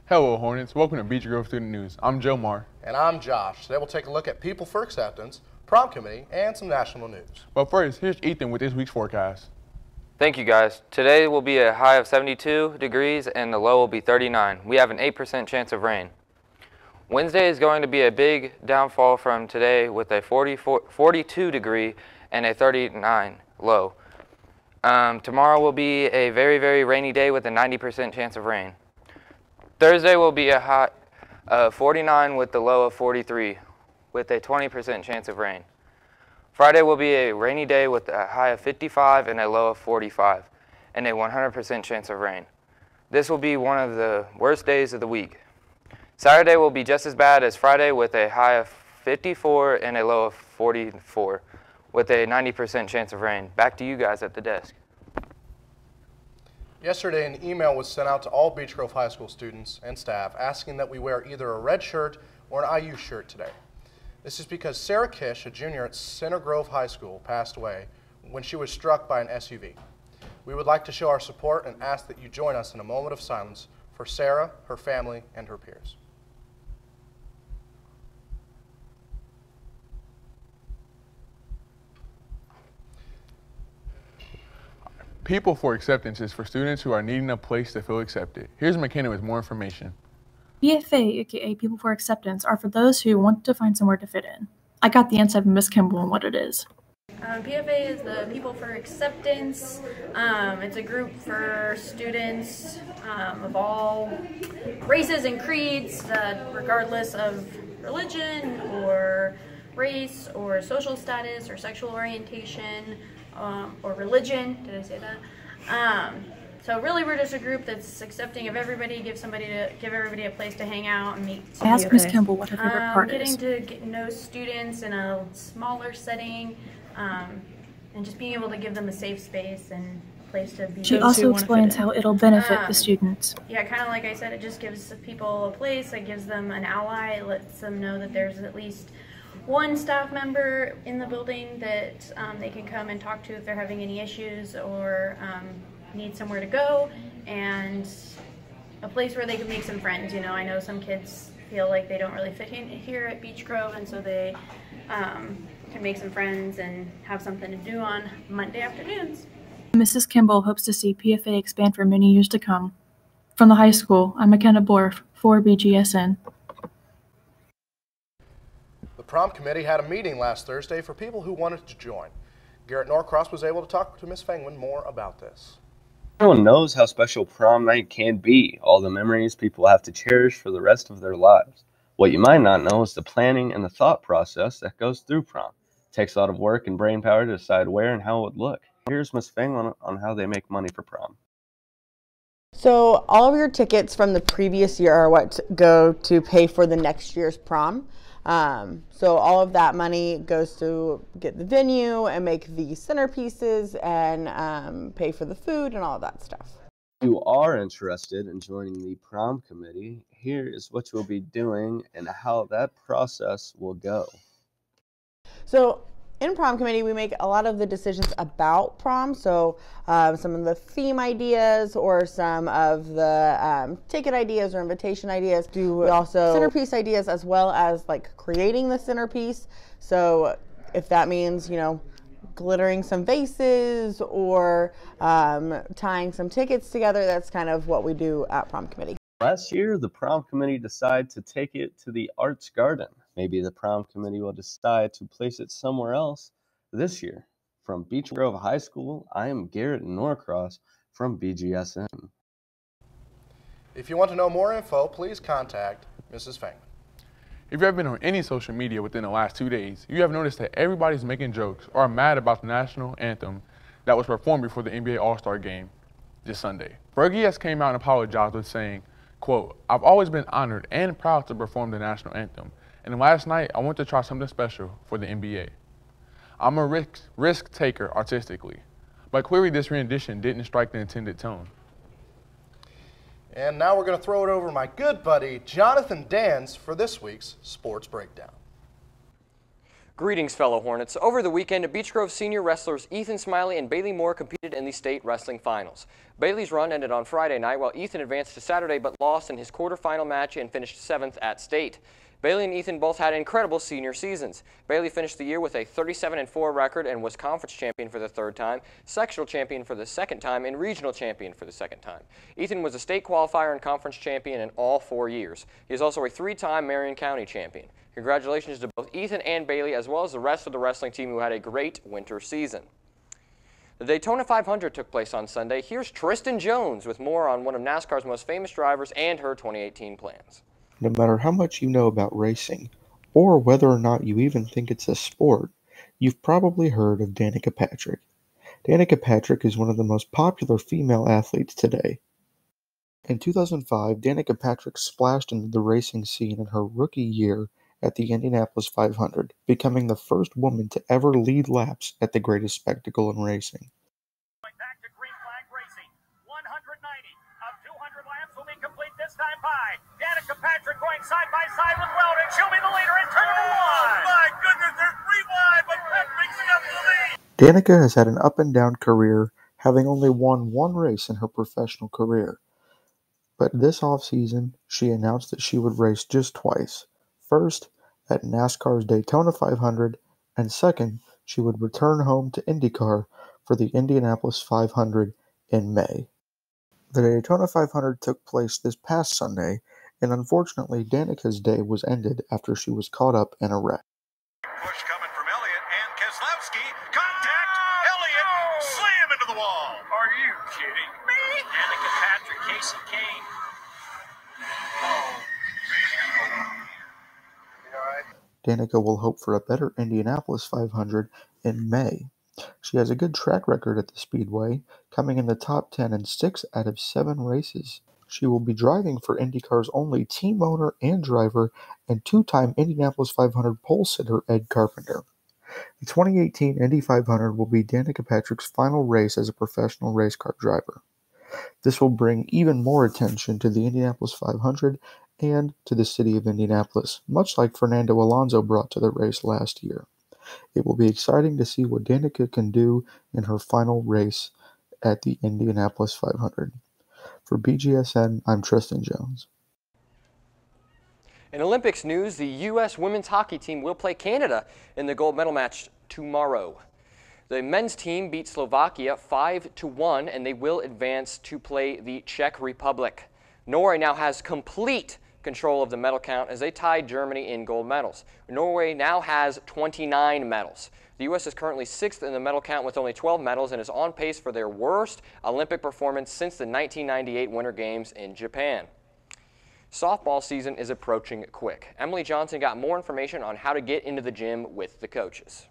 Hello Hornets, welcome to Beach Grove Student News. I'm Joe Marr. And I'm Josh. Today we'll take a look at People for Acceptance, Prom Committee, and some national news. But first, here's Ethan with this week's forecast. Thank you guys. Today will be a high of 72 degrees and the low will be 39. We have an 8% chance of rain. Wednesday is going to be a big downfall from today with a 42 degree and a 39 low. Tomorrow will be a very, very rainy day with a 90% chance of rain. Thursday will be a high of 49 with the low of 43 with a 20% chance of rain. Friday will be a rainy day with a high of 55 and a low of 45 and a 100% chance of rain. This will be one of the worst days of the week. Saturday will be just as bad as Friday with a high of 54 and a low of 44 with a 90% chance of rain. Back to you guys at the desk. Yesterday, an email was sent out to all Beech Grove High School students and staff asking that we wear either a red shirt or an IU shirt today. This is because Sarah Kish, a junior at Center Grove High School, passed away when she was struck by an SUV. We would like to show our support and ask that you join us in a moment of silence for Sarah, her family, and her peers. People for Acceptance is for students who are needing a place to feel accepted. Here's McKenna with more information. BFA, aka People for Acceptance, are for those who want to find somewhere to fit in. I got the answer from Miss Kimball on what it is. PFA is the People for Acceptance. It's a group for students of all races and creeds, regardless of religion or race or social status or sexual orientation or religion. Did I say that? So really, we're just a group that's accepting of everybody, give everybody a place to hang out and meet. Ask Miss Kimball what her favorite part is. Getting to know students in a smaller setting, and just being able to give them a safe space and a place to be. She also explains how it'll benefit the students. Yeah, kind of like I said, it just gives people a place. It gives them an ally. It lets them know that there's at least one staff member in the building that they can come and talk to if they're having any issues or need somewhere to go, and a place where they can make some friends. You know, I know some kids feel like they don't really fit in here at Beech Grove, and so they can make some friends and have something to do on Monday afternoons. Mrs. Kimball hopes to see PFA expand for many years to come. From the high school, I'm McKenna Borf for Bgsn. The Prom Committee had a meeting last Thursday for people who wanted to join. Garrett Norcross was able to talk to Ms. Fangman more about this. Everyone knows how special prom night can be, all the memories people have to cherish for the rest of their lives. What you might not know is the planning and the thought process that goes through prom. It takes a lot of work and brain power to decide where and how it would look. Here's Ms. Fangman on how they make money for prom. So all of your tickets from the previous year are what go to pay for the next year's prom. So all of that money goes to get the venue and make the centerpieces and pay for the food and all of that stuff. If you are interested in joining the prom committee, here is what you'll be doing and how that process will go. So in prom committee, we make a lot of the decisions about prom. So some of the theme ideas or some of the ticket ideas or invitation ideas. We also centerpiece ideas as well as like creating the centerpiece. So if that means, you know, glittering some vases or tying some tickets together, that's kind of what we do at prom committee. Last year, the prom committee decided to take it to the Arts Garden. Maybe the prom committee will decide to place it somewhere else this year. From Beech Grove High School, I am Garrett Norcross from Bgsn. If you want to know more info, please contact Mrs. Fangman. If you have been on any social media within the last 2 days, you have noticed that everybody's making jokes or are mad about the national anthem that was performed before the NBA All-Star game this Sunday. Bgsn came out and apologized with saying, quote, "I've always been honored and proud to perform the national anthem. And last night, I want to try something special for the NBA. I'm a risk taker artistically, but clearly this rendition didn't strike the intended tone." And now we're going to throw it over to my good buddy, Jonathan Dans, for this week's Sports Breakdown. Greetings, fellow Hornets. Over the weekend, Beech Grove senior wrestlers Ethan Smiley and Bailey Moore competed in the state wrestling finals. Bailey's run ended on Friday night, while Ethan advanced to Saturday but lost in his quarterfinal match and finished 7th at state. Bailey and Ethan both had incredible senior seasons. Bailey finished the year with a 37-4 record and was conference champion for the 3rd time, sectional champion for the 2nd time, and regional champion for the 2nd time. Ethan was a state qualifier and conference champion in all 4 years. He is also a 3-time Marion County champion. Congratulations to both Ethan and Bailey, as well as the rest of the wrestling team who had a great winter season. The Daytona 500 took place on Sunday. Here's Tristan Jones with more on one of NASCAR's most famous drivers and her 2018 plans. No matter how much you know about racing, or whether or not you even think it's a sport, you've probably heard of Danica Patrick. Danica Patrick is one of the most popular female athletes today. In 2005, Danica Patrick splashed into the racing scene in her rookie year at the Indianapolis 500, becoming the first woman to ever lead laps at the greatest spectacle in racing. Back to green flag racing. 190 of 200 laps will be complete this time by Danica Patrick going side by side with Weldon. She'll be the leader in turn number 1. My goodness, they're 3 wide, but Patrick's got the lead. Danica has had an up and down career, having only won 1 race in her professional career. But this offseason, she announced that she would race just twice. First, at NASCAR's Daytona 500, and second, she would return home to IndyCar for the Indianapolis 500 in May. The Daytona 500 took place this past Sunday, and unfortunately, Danica's day was ended after she was caught up in a wreck. Push coming from Elliott and Keselowski. Contact! Elliott slam into the wall. Are you kidding me? Danica Patrick, Casey Kane. Danica will hope for a better Indianapolis 500 in May. She has a good track record at the Speedway, coming in the top 10 in 6 out of 7 races. She will be driving for IndyCar's only team owner and driver and 2-time Indianapolis 500 pole sitter Ed Carpenter. The 2018 Indy 500 will be Danica Patrick's final race as a professional race car driver. This will bring even more attention to the Indianapolis 500 and to the city of Indianapolis, much like Fernando Alonso brought to the race last year. It will be exciting to see what Danica can do in her final race at the Indianapolis 500. For Bgsn, I'm Tristan Jones. In Olympics news, the U.S. women's hockey team will play Canada in the gold medal match tomorrow. The men's team beat Slovakia 5-1, and they will advance to play the Czech Republic. Norway now has complete control of the medal count as they tied Germany in gold medals. Norway now has 29 medals. The U.S. is currently 6th in the medal count with only 12 medals and is on pace for their worst Olympic performance since the 1998 Winter Games in Japan. Softball season is approaching quick. Emily Johnson got more information on how to get into the gym with the coaches.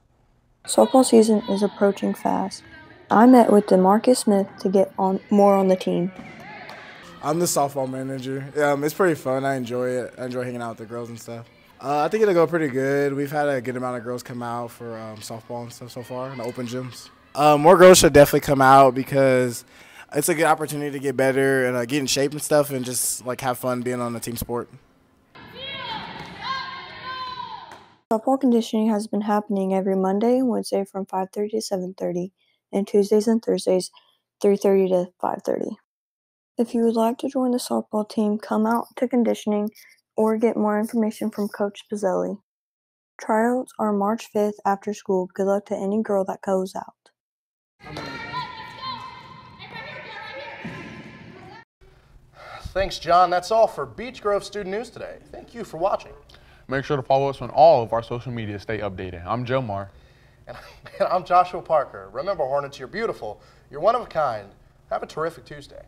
Softball season is approaching fast. I met with DeMarcus Smith to get more on the team. I'm the softball manager. It's pretty fun. I enjoy it. I enjoy hanging out with the girls and stuff. I think it'll go pretty good. We've had a good amount of girls come out for softball and stuff so far in the open gyms. More girls should definitely come out because it's a good opportunity to get better and get in shape and stuff and just like have fun being on a team sport. Softball conditioning has been happening every Monday and Wednesday from 5:30 to 7:30 and Tuesdays and Thursdays 3:30 to 5:30. If you would like to join the softball team, come out to conditioning or get more information from Coach Pizzelli. Tryouts are March 5th after school. Good luck to any girl that goes out. Thanks, John. That's all for Beech Grove Student News today. Thank you for watching. Make sure to follow us on all of our social media to stay updated. I'm Joe Marr. And I'm Joshua Parker. Remember, Hornets, you're beautiful. You're one of a kind. Have a terrific Tuesday.